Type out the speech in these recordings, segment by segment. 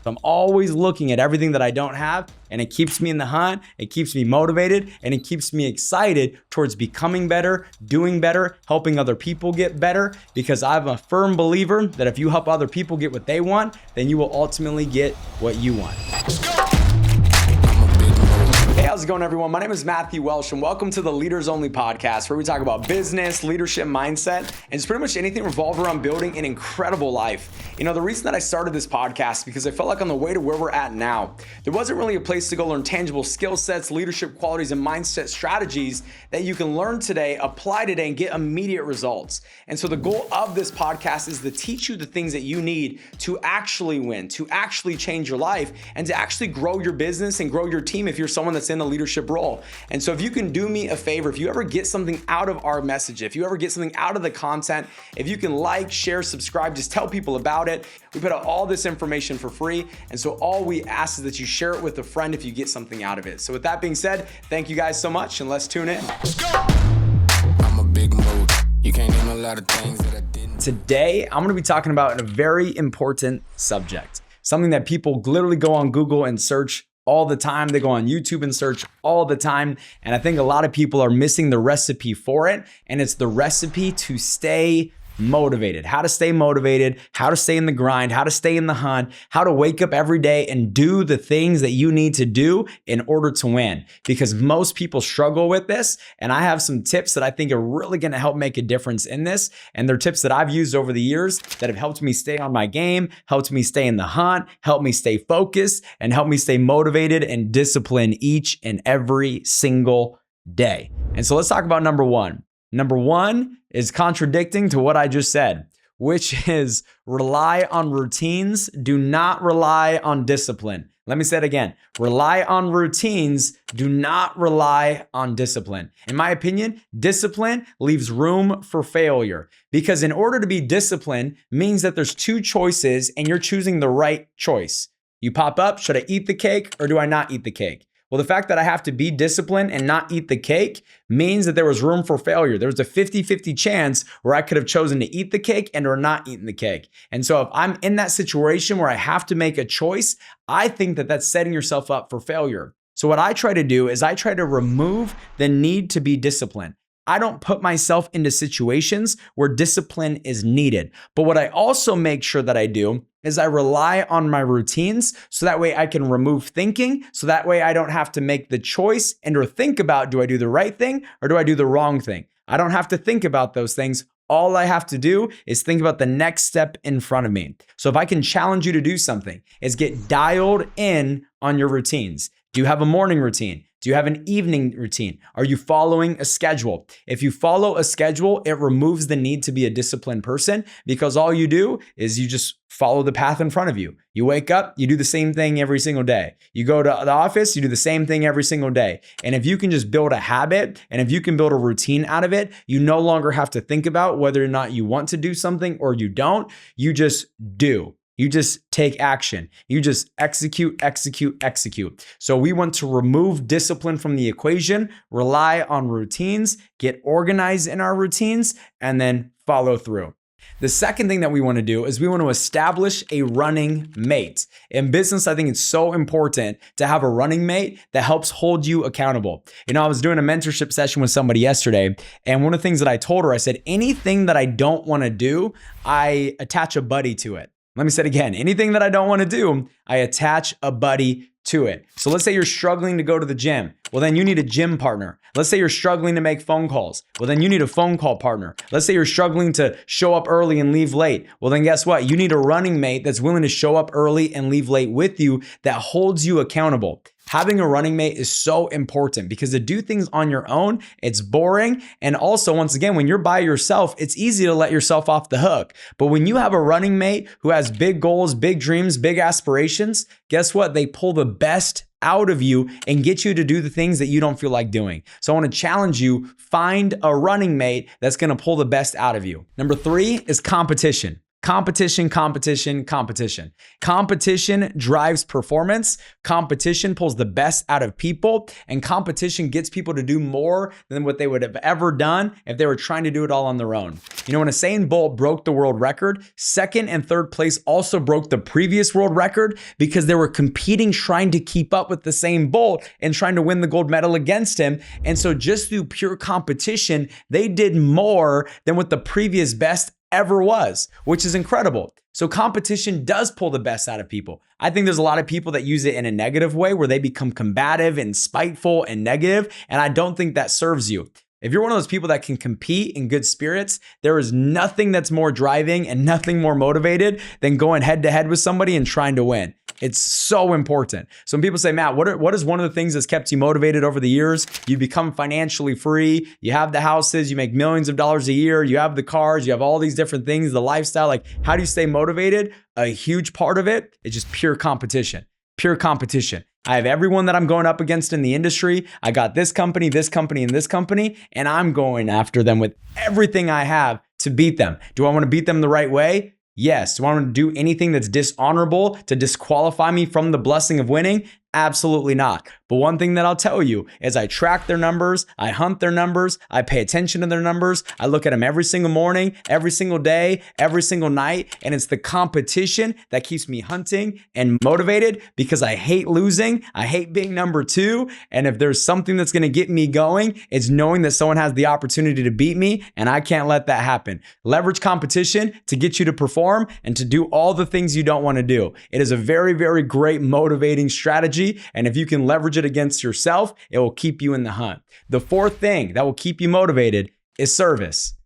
So I'm always looking at everything that I don't have, and it keeps me in the hunt, it keeps me motivated, and it keeps me excited towards becoming better, doing better, helping other people get better, because I'm a firm believer that if you help other people get what they want, then you will ultimately get what you want. Hey, how's it going, everyone? My name is Matthew Welsh, and welcome to the Leaders Only podcast, where we talk about business, leadership, mindset, and it's pretty much anything revolved around building an incredible life. You know, the reason that I started this podcast because I felt like on the way to where we're at now, there wasn't really a place to go learn tangible skill sets, leadership qualities, and mindset strategies that you can learn today, apply today, and get immediate results. And so the goal of this podcast is to teach you the things that you need to actually win, to actually change your life, and to actually grow your business and grow your team if you're someone that's in a leadership role. And so if you can do me a favor, if you ever get something out of our message, if you ever get something out of the content, if you can like, share, subscribe, just tell people about it. We put out all this information for free. And so all we ask is that you share it with a friend if you get something out of it. So with that being said, thank you guys so much, and let's tune in. Let's go. I'm a big mood. You can't name a lot of things that I didn't. Today, I'm going to be talking about a very important subject, something that people literally go on Google and search all the time. They go on YouTube and search all the time. And I think a lot of people are missing the recipe for it. And it's the recipe to stay motivated, how to stay motivated, how to stay in the grind, how to stay in the hunt, how to wake up every day and do the things that you need to do in order to win. Because most people struggle with this. And I have some tips that I think are really going to help make a difference in this. And they're tips that I've used over the years that have helped me stay on my game, helped me stay in the hunt, helped me stay focused, and helped me stay motivated and disciplined each and every single day. And so let's talk about number one. Number one is contradicting to what I just said, which is rely on routines. Do not rely on discipline. Let me say it again. Rely on routines. Do not rely on discipline. In my opinion, discipline leaves room for failure, because in order to be disciplined means that there's two choices and you're choosing the right choice. You pop up, should I eat the cake or do I not eat the cake? Well, the fact that I have to be disciplined and not eat the cake means that there was room for failure. There was a 50-50 chance where I could have chosen to eat the cake and or not eaten the cake. And so if I'm in that situation where I have to make a choice, I think that that's setting yourself up for failure. So what I try to do is I try to remove the need to be disciplined. I don't put myself into situations where discipline is needed. But what I also make sure that I do is I rely on my routines so that way I can remove thinking, so that way I don't have to make the choice and or think about, do I do the right thing or do I do the wrong thing? I don't have to think about those things. All I have to do is think about the next step in front of me. So if I can challenge you to do something, is get dialed in on your routines. Do you have a morning routine? Do you have an evening routine? Are you following a schedule? If you follow a schedule, it removes the need to be a disciplined person, because all you do is you just follow the path in front of you. You wake up, you do the same thing every single day. You go to the office, you do the same thing every single day. And if you can just build a habit, and if you can build a routine out of it, you no longer have to think about whether or not you want to do something or you don't. You just do. You just take action. You just execute, execute, execute. So we want to remove discipline from the equation, rely on routines, get organized in our routines, and then follow through. The second thing that we want to do is we want to establish a running mate. In business, I think it's so important to have a running mate that helps hold you accountable. You know, I was doing a mentorship session with somebody yesterday, and one of the things that I told her, I said, anything that I don't want to do, I attach a buddy to it. Let me say it again. Anything that I don't want to do, I attach a buddy to it. So let's say you're struggling to go to the gym. Well, then you need a gym partner. Let's say you're struggling to make phone calls. Well, then you need a phone call partner. Let's say you're struggling to show up early and leave late. Well, then guess what? You need a running mate that's willing to show up early and leave late with you, that holds you accountable. Having a running mate is so important, because to do things on your own, it's boring. And also, once again, when you're by yourself, it's easy to let yourself off the hook. But when you have a running mate who has big goals, big dreams, big aspirations, guess what? They pull the best out of you and get you to do the things that you don't feel like doing. So I want to challenge you, find a running mate that's going to pull the best out of you. Number 3 is competition. Competition, competition, competition. Competition drives performance. Competition pulls the best out of people, and competition gets people to do more than what they would have ever done if they were trying to do it all on their own. You know, when Usain Bolt broke the world record, second and third place also broke the previous world record because they were competing, trying to keep up with Usain Bolt and trying to win the gold medal against him. And so just through pure competition, they did more than what the previous best ever was, which is incredible. So competition does pull the best out of people. I think there's a lot of people that use it in a negative way where they become combative and spiteful and negative, and I don't think that serves you. If you're one of those people that can compete in good spirits, there is nothing that's more driving and nothing more motivated than going head to head with somebody and trying to win. It's so important. So when people say, Matt, what is one of the things that's kept you motivated over the years? You become financially free. You have the houses, you make millions of dollars a year. You have the cars, you have all these different things, the lifestyle. Like, how do you stay motivated? A huge part of it is just pure competition. Pure competition. I have everyone that I'm going up against in the industry. I got this company, and this company, and I'm going after them with everything I have to beat them. Do I want to beat them the right way? Yes. Do I want to do anything that's dishonorable to disqualify me from the blessing of winning? Absolutely not. But one thing that I'll tell you is I track their numbers, I hunt their numbers, I pay attention to their numbers, I look at them every single morning, every single day, every single night, and it's the competition that keeps me hunting and motivated because I hate losing, I hate being number two, and if there's something that's going to get me going, it's knowing that someone has the opportunity to beat me, and I can't let that happen. Leverage competition to get you to perform and to do all the things you don't want to do. It is a very, very great motivating strategy. And if you can leverage it against yourself, it will keep you in the hunt. The fourth thing that will keep you motivated is service.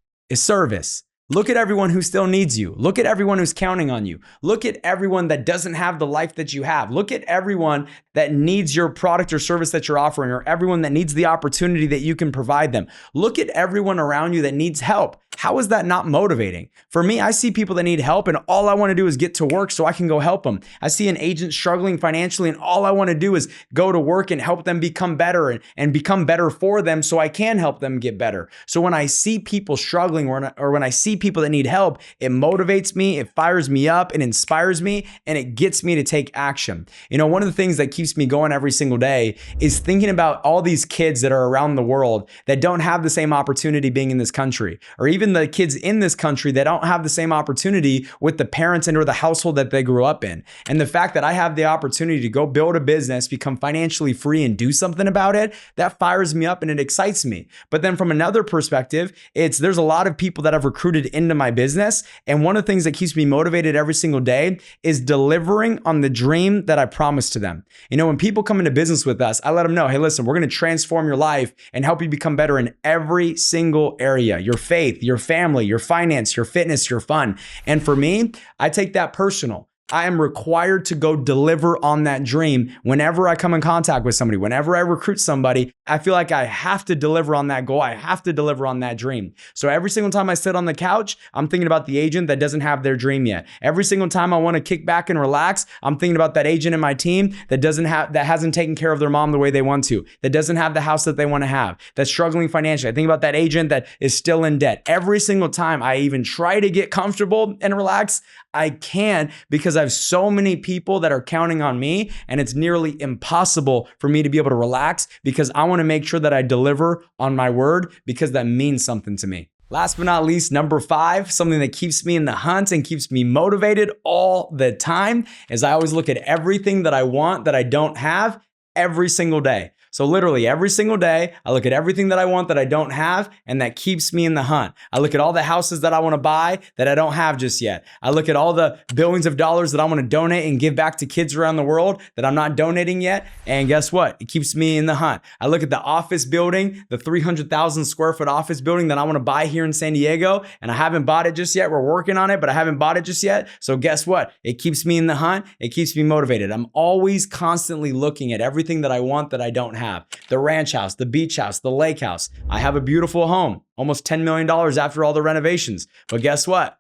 Look at everyone who still needs you. Look at everyone who's counting on you. Look at everyone that doesn't have the life that you have. Look at everyone that needs your product or service that you're offering, or everyone that needs the opportunity that you can provide them. Look at everyone around you that needs help. How is that not motivating? For me, I see people that need help and all I want to do is get to work so I can go help them. I see an agent struggling financially and all I want to do is go to work and help them become better and become better for them so I can help them get better. So when I see people struggling or when I see people that need help, it motivates me, it fires me up, it inspires me, and it gets me to take action. You know, one of the things that keeps me going every single day is thinking about all these kids that are around the world that don't have the same opportunity being in this country, or even the kids in this country that don't have the same opportunity with the parents and or the household that they grew up in. And the fact that I have the opportunity to go build a business, become financially free and do something about it, that fires me up and it excites me. But then from another perspective, there's a lot of people that I've recruited into my business. And one of the things that keeps me motivated every single day is delivering on the dream that I promised to them. You know, when people come into business with us, I let them know, hey, listen, we're going to transform your life and help you become better in every single area, your faith, your family, your finance, your fitness, your fun. And for me, I take that personal. I am required to go deliver on that dream whenever I come in contact with somebody, whenever I recruit somebody. I feel like I have to deliver on that goal. I have to deliver on that dream. So every single time I sit on the couch, I'm thinking about the agent that doesn't have their dream yet. Every single time I want to kick back and relax, I'm thinking about that agent in my team that hasn't taken care of their mom the way they want to, that doesn't have the house that they want to have, that's struggling financially. I think about that agent that is still in debt. Every single time I even try to get comfortable and relax, I can't, because I have so many people that are counting on me, and it's nearly impossible for me to be able to relax because I want to make sure that I deliver on my word because that means something to me. Last but not least, number 5, something that keeps me in the hunt and keeps me motivated all the time is I always look at everything that I want that I don't have every single day. So literally every single day, I look at everything that I want that I don't have, and that keeps me in the hunt. I look at all the houses that I want to buy that I don't have just yet. I look at all the billions of dollars that I want to donate and give back to kids around the world that I'm not donating yet. And guess what? It keeps me in the hunt. I look at the office building, the 300,000 square foot office building that I want to buy here in San Diego, and I haven't bought it just yet. We're working on it, but I haven't bought it just yet. So guess what? It keeps me in the hunt. It keeps me motivated. I'm always constantly looking at everything that I want that I don't have. The ranch house, the beach house, the lake house. I have a beautiful home, almost $10 million after all the renovations. But guess what?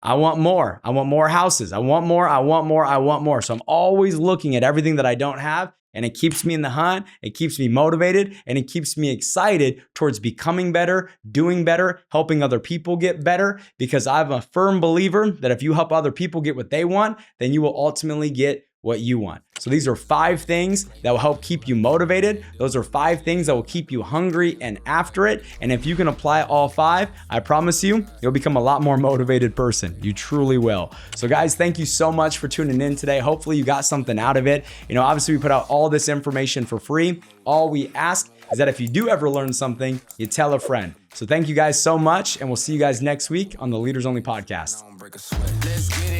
I want more. I want more houses. I want more. I want more. I want more. So I'm always looking at everything that I don't have, and it keeps me in the hunt. It keeps me motivated, and it keeps me excited towards becoming better, doing better, helping other people get better, because I'm a firm believer that if you help other people get what they want, then you will ultimately get what you want. So these are 5 things that will help keep you motivated. Those are 5 things that will keep you hungry and after it. And if you can apply all 5, I promise you, you'll become a lot more motivated person. You truly will. So guys, thank you so much for tuning in today. Hopefully you got something out of it. Obviously we put out all this information for free. All we ask is that if you do ever learn something, you tell a friend. So thank you guys so much, and we'll see you guys next week on the Leaders Only podcast. Don't break a sweat. Let's get it.